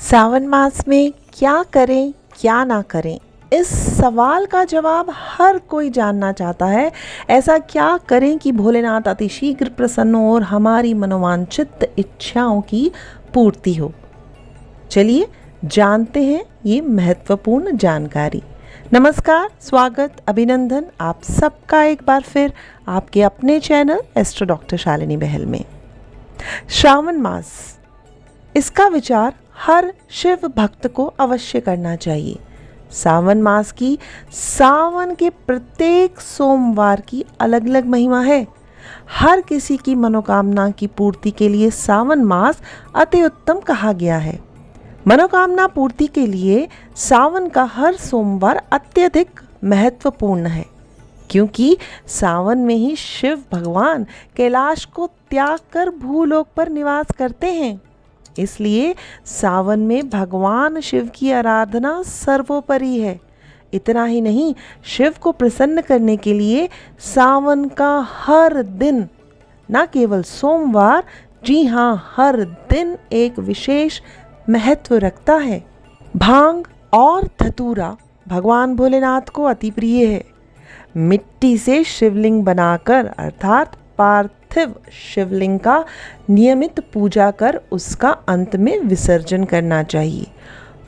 सावन मास में क्या करें क्या ना करें, इस सवाल का जवाब हर कोई जानना चाहता है। ऐसा क्या करें कि भोलेनाथ अतिशीघ्र प्रसन्न हो और हमारी मनोवांछित इच्छाओं की पूर्ति हो। चलिए जानते हैं ये महत्वपूर्ण जानकारी। नमस्कार, स्वागत, अभिनंदन आप सबका एक बार फिर आपके अपने चैनल एस्ट्रो डॉक्टर शालिनी बहल में। श्रावण मास, इसका विचार हर शिव भक्त को अवश्य करना चाहिए। सावन मास की सावन के प्रत्येक सोमवार की अलग अलग महिमा है। हर किसी की मनोकामना की पूर्ति के लिए सावन मास अति उत्तम कहा गया है। मनोकामना पूर्ति के लिए सावन का हर सोमवार अत्यधिक महत्वपूर्ण है, क्योंकि सावन में ही शिव भगवान कैलाश को त्याग कर भूलोक पर निवास करते हैं। इसलिए सावन में भगवान शिव की आराधना सर्वोपरि है। इतना ही नहीं, शिव को प्रसन्न करने के लिए सावन का हर दिन, न केवल सोमवार, जी हाँ, हर दिन एक विशेष महत्व रखता है। भांग और धतूरा भगवान भोलेनाथ को अति प्रिय है। मिट्टी से शिवलिंग बनाकर अर्थात पार्थिव शिवलिंग का नियमित पूजा कर उसका अंत में विसर्जन करना चाहिए।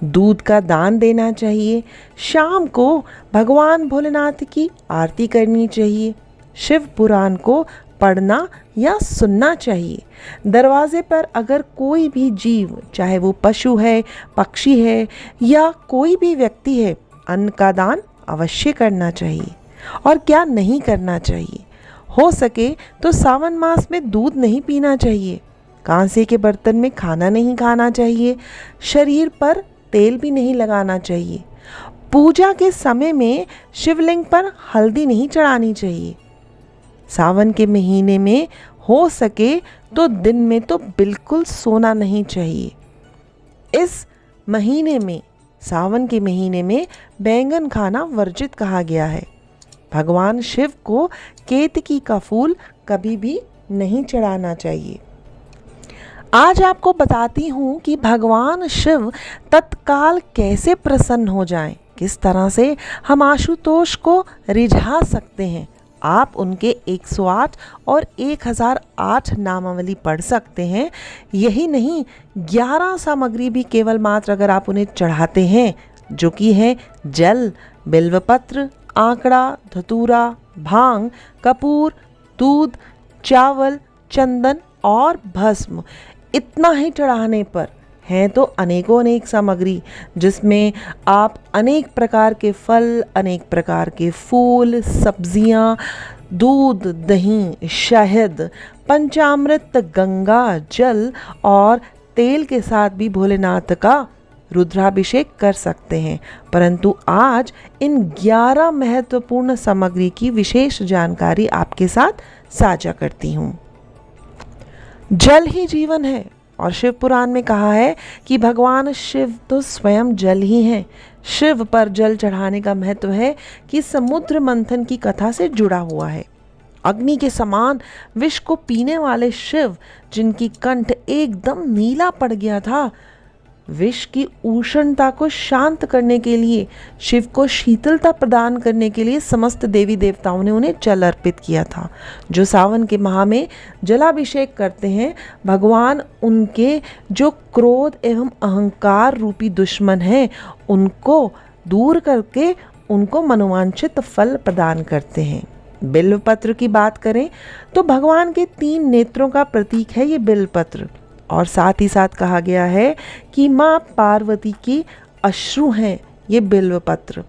दूध का दान देना चाहिए। शाम को भगवान भोलेनाथ की आरती करनी चाहिए। शिव पुराण को पढ़ना या सुनना चाहिए। दरवाजे पर अगर कोई भी जीव, चाहे वो पशु है, पक्षी है या कोई भी व्यक्ति है, अन्न का दान अवश्य करना चाहिए। और क्या नहीं करना चाहिए? हो सके तो सावन मास में दूध नहीं पीना चाहिए। कांसे के बर्तन में खाना नहीं खाना चाहिए। शरीर पर तेल भी नहीं लगाना चाहिए। पूजा के समय में शिवलिंग पर हल्दी नहीं चढ़ानी चाहिए। सावन के महीने में हो सके तो दिन में तो बिल्कुल सोना नहीं चाहिए। इस महीने में, सावन के महीने में बैंगन खाना वर्जित कहा गया है। भगवान शिव को केतकी का फूल कभी भी नहीं चढ़ाना चाहिए। आज आपको बताती हूँ कि भगवान शिव तत्काल कैसे प्रसन्न हो जाएं, किस तरह से हम आशुतोष को रिझा सकते हैं। आप उनके 108 और 1008 नामावली पढ़ सकते हैं। यही नहीं, 11 सामग्री भी केवल मात्र अगर आप उन्हें चढ़ाते हैं, जो कि है जल, बिल्वपत्र, आंकड़ा, धतूरा, भांग, कपूर, दूध, चावल, चंदन और भस्म, इतना ही चढ़ाने पर हैं तो अनेकों अनेक सामग्री, जिसमें आप अनेक प्रकार के फल, अनेक प्रकार के फूल, सब्जियां, दूध, दही, शहद, पंचामृत, गंगा जल और तेल के साथ भी भोलेनाथ का रुद्राभिषेक कर सकते हैं। परंतु आज इन 11 महत्वपूर्ण सामग्री की विशेष जानकारी आपके साथ साझा करती हूँ। जल ही जीवन है और शिव पुराण में कहा है कि भगवान शिव तो स्वयं जल ही हैं। शिव पर जल चढ़ाने का महत्व है कि समुद्र मंथन की कथा से जुड़ा हुआ है। अग्नि के समान विष को पीने वाले शिव, जिनकी कंठ एकदम नीला पड़ गया था, विष की उष्णता को शांत करने के लिए, शिव को शीतलता प्रदान करने के लिए समस्त देवी देवताओं ने उन्हें जल अर्पित किया था। जो सावन के माह में जलाभिषेक करते हैं, भगवान उनके जो क्रोध एवं अहंकार रूपी दुश्मन हैं, उनको दूर करके उनको मनोवांछित फल प्रदान करते हैं। बिल्वपत्र की बात करें तो भगवान के 3 नेत्रों का प्रतीक है ये बिल्वपत्र, और साथ ही साथ कहा गया है कि माँ पार्वती की अश्रु हैं ये बिल्वपत्र।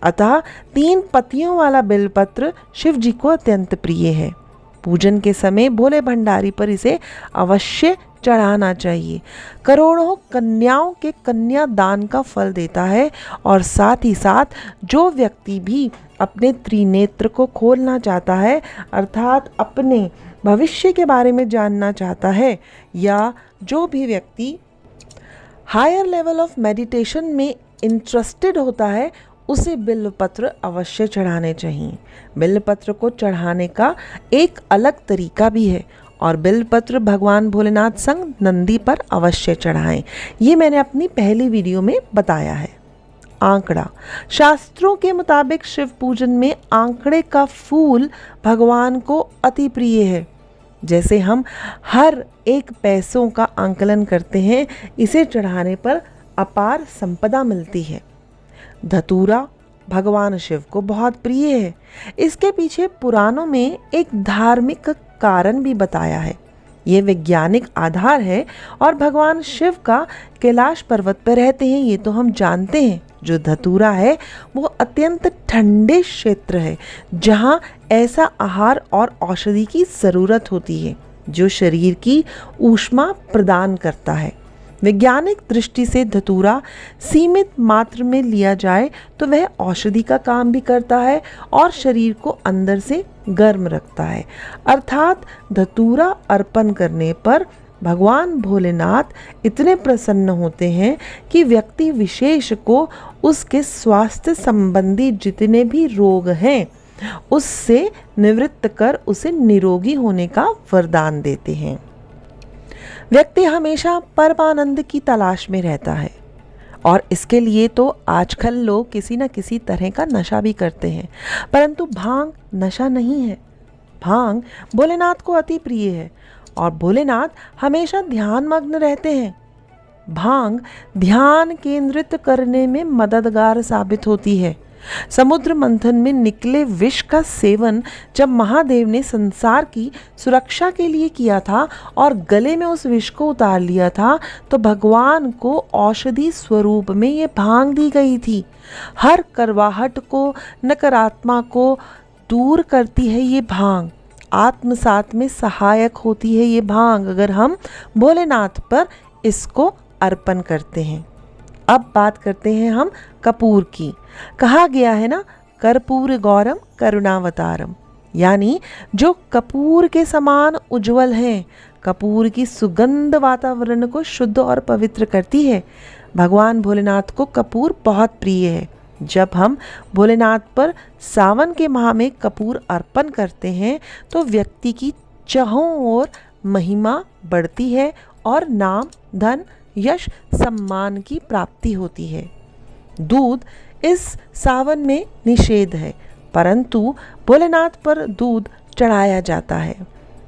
अतः 3 पत्तियों वाला बिल्वपत्र शिव जी को अत्यंत प्रिय है। पूजन के समय भोले भंडारी पर इसे अवश्य चढ़ाना चाहिए। करोड़ों कन्याओं के कन्या दान का फल देता है। और साथ ही साथ जो व्यक्ति भी अपने त्रिनेत्र को खोलना चाहता है, अर्थात अपने भविष्य के बारे में जानना चाहता है, या जो भी व्यक्ति हायर लेवल ऑफ मेडिटेशन में इंटरेस्टेड होता है, उसे बिल्वपत्र अवश्य चढ़ाने चाहिए। बिल्वपत्र को चढ़ाने का एक अलग तरीका भी है, और बिल्वपत्र भगवान भोलेनाथ संग नंदी पर अवश्य चढ़ाएं। ये मैंने अपनी पहली वीडियो में बताया है। आंकड़ा, शास्त्रों के मुताबिक शिव पूजन में आंकड़े का फूल भगवान को अति प्रिय है। जैसे हम हर एक पैसों का आंकलन करते हैं, इसे चढ़ाने पर अपार संपदा मिलती है। धतूरा भगवान शिव को बहुत प्रिय है। इसके पीछे पुराणों में एक धार्मिक कारण भी बताया है। ये वैज्ञानिक आधार है और भगवान शिव का कैलाश पर्वत पर रहते हैं, ये तो हम जानते हैं। जो धतूरा है वो अत्यंत ठंडे क्षेत्र है जहाँ ऐसा आहार और औषधि की ज़रूरत होती है जो शरीर की ऊष्मा प्रदान करता है। वैज्ञानिक दृष्टि से धतूरा सीमित मात्रा में लिया जाए तो वह औषधि का काम भी करता है और शरीर को अंदर से गर्म रखता है। अर्थात धतूरा अर्पण करने पर भगवान भोलेनाथ इतने प्रसन्न होते हैं कि व्यक्ति विशेष को उसके स्वास्थ्य संबंधी जितने भी रोग हैं उससे निवृत्त कर उसे निरोगी होने का वरदान देते हैं। व्यक्ति हमेशा परमानंद की तलाश में रहता है और इसके लिए तो आजकल लोग किसी न किसी तरह का नशा भी करते हैं, परंतु भांग नशा नहीं है। भांग भोलेनाथ को अति प्रिय है और भोलेनाथ हमेशा ध्यानमग्न रहते हैं। भांग ध्यान केंद्रित करने में मददगार साबित होती है। समुद्र मंथन में निकले विष का सेवन जब महादेव ने संसार की सुरक्षा के लिए किया था और गले में उस विष को उतार लिया था, तो भगवान को औषधि स्वरूप में ये भांग दी गई थी। हर करवाहट को, नकारात्मा को दूर करती है ये भांग। आत्मसात में सहायक होती है ये भांग अगर हम भोलेनाथ पर इसको अर्पण करते हैं। अब बात करते हैं हम कपूर की। कहा गया है ना, कर्पूर गौरम करुणावतारम, यानी जो कपूर के समान उज्जवल हैं। कपूर की सुगंध वातावरण को शुद्ध और पवित्र करती है। भगवान भोलेनाथ को कपूर बहुत प्रिय है। जब हम भोलेनाथ पर सावन के माह में कपूर अर्पण करते हैं तो व्यक्ति की चाहों ओर महिमा बढ़ती है और नाम, धन, यश, सम्मान की प्राप्ति होती है। दूध इस सावन में निषेध है, परंतु भोलेनाथ पर दूध चढ़ाया जाता है।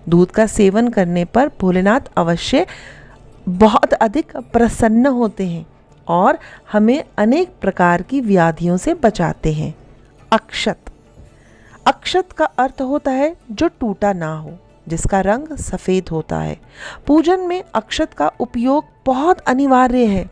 दूध का सेवन करने पर भोलेनाथ अवश्य बहुत अधिक प्रसन्न होते हैं और हमें अनेक प्रकार की व्याधियों से बचाते हैं। अक्षत, अक्षत का अर्थ होता है जो टूटा ना हो, जिसका रंग सफ़ेद होता है। पूजन में अक्षत का उपयोग बहुत अनिवार्य है।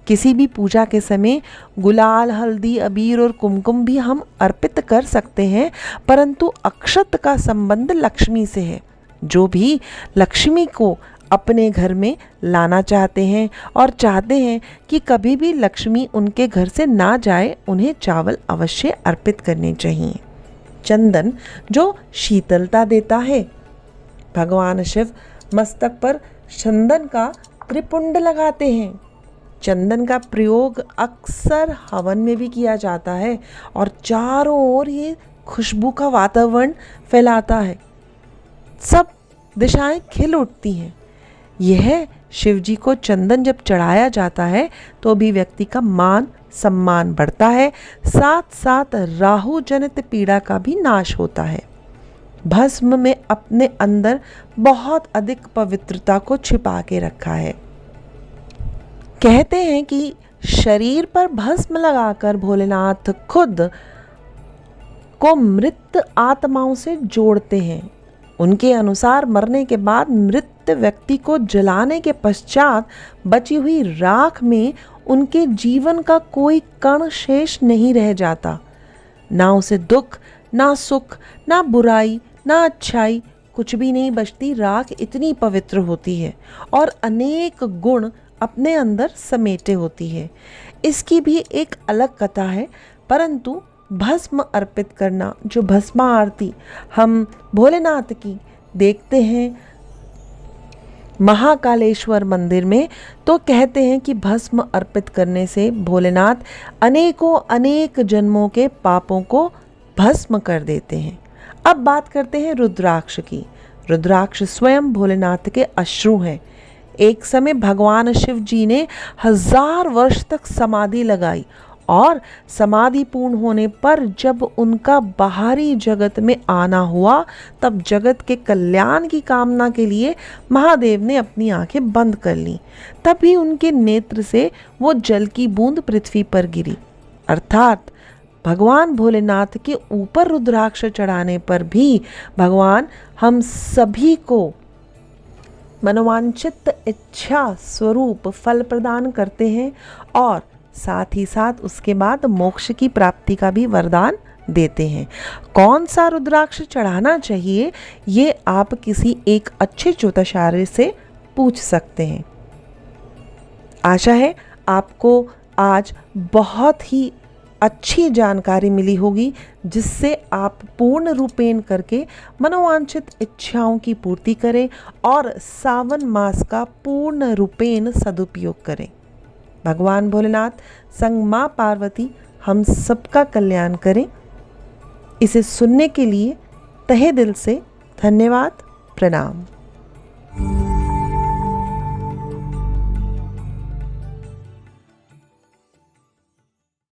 किसी भी पूजा के समय गुलाल, हल्दी, अबीर और कुमकुम भी हम अर्पित कर सकते हैं, परंतु अक्षत का संबंध लक्ष्मी से है। जो भी लक्ष्मी को अपने घर में लाना चाहते हैं और चाहते हैं कि कभी भी लक्ष्मी उनके घर से ना जाए, उन्हें चावल अवश्य अर्पित करने चाहिए। चंदन जो शीतलता देता है। भगवान शिव मस्तक पर चंदन का त्रिपुंड लगाते हैं। चंदन का प्रयोग अक्सर हवन में भी किया जाता है और चारों ओर ये खुशबू का वातावरण फैलाता है। सब दिशाएं खिल उठती हैं। यह शिव जी को चंदन जब चढ़ाया जाता है तो भी व्यक्ति का मान सम्मान बढ़ता है, साथ साथ राहु जनित पीड़ा का भी नाश होता है। भस्म में अपने अंदर बहुत अधिक पवित्रता को छिपा के रखा है। कहते हैं कि शरीर पर भस्म लगाकर भोलेनाथ खुद को मृत आत्माओं से जोड़ते हैं। उनके अनुसार मरने के बाद मृत व्यक्ति को जलाने के पश्चात बची हुई राख में उनके जीवन का कोई कण शेष नहीं रह जाता। ना उसे दुख, ना सुख, ना बुराई, ना अच्छाई, कुछ भी नहीं बचती। राख इतनी पवित्र होती है और अनेक गुण अपने अंदर समेटे होती है। इसकी भी एक अलग कथा है, परंतु भस्म अर्पित करना, जो भस्मा आरती हम भोलेनाथ की देखते हैं महाकालेश्वर मंदिर में, तो कहते हैं कि भस्म अर्पित करने से भोलेनाथ अनेक जन्मों के पापों को भस्म कर देते हैं। अब बात करते हैं रुद्राक्ष की। रुद्राक्ष स्वयं भोलेनाथ के अश्रु हैं। एक समय भगवान शिव जी ने 1000 वर्ष तक समाधि लगाई और समाधि पूर्ण होने पर जब उनका बाहरी जगत में आना हुआ, तब जगत के कल्याण की कामना के लिए महादेव ने अपनी आंखें बंद कर लीं। तभी उनके नेत्र से वो जल की बूंद पृथ्वी पर गिरी। अर्थात भगवान भोलेनाथ के ऊपर रुद्राक्ष चढ़ाने पर भी भगवान हम सभी को मनोवांछित इच्छा स्वरूप फल प्रदान करते हैं और साथ ही साथ उसके बाद मोक्ष की प्राप्ति का भी वरदान देते हैं। कौन सा रुद्राक्ष चढ़ाना चाहिए ये आप किसी एक अच्छे ज्योतिषाचार्य से पूछ सकते हैं। आशा है आपको आज बहुत ही अच्छी जानकारी मिली होगी, जिससे आप पूर्ण रूपेण करके मनोवांछित इच्छाओं की पूर्ति करें और सावन मास का पूर्ण रूपेण सदुपयोग करें। भगवान भोलेनाथ संग माँ पार्वती हम सबका कल्याण करें। इसे सुनने के लिए तहे दिल से धन्यवाद, प्रणाम।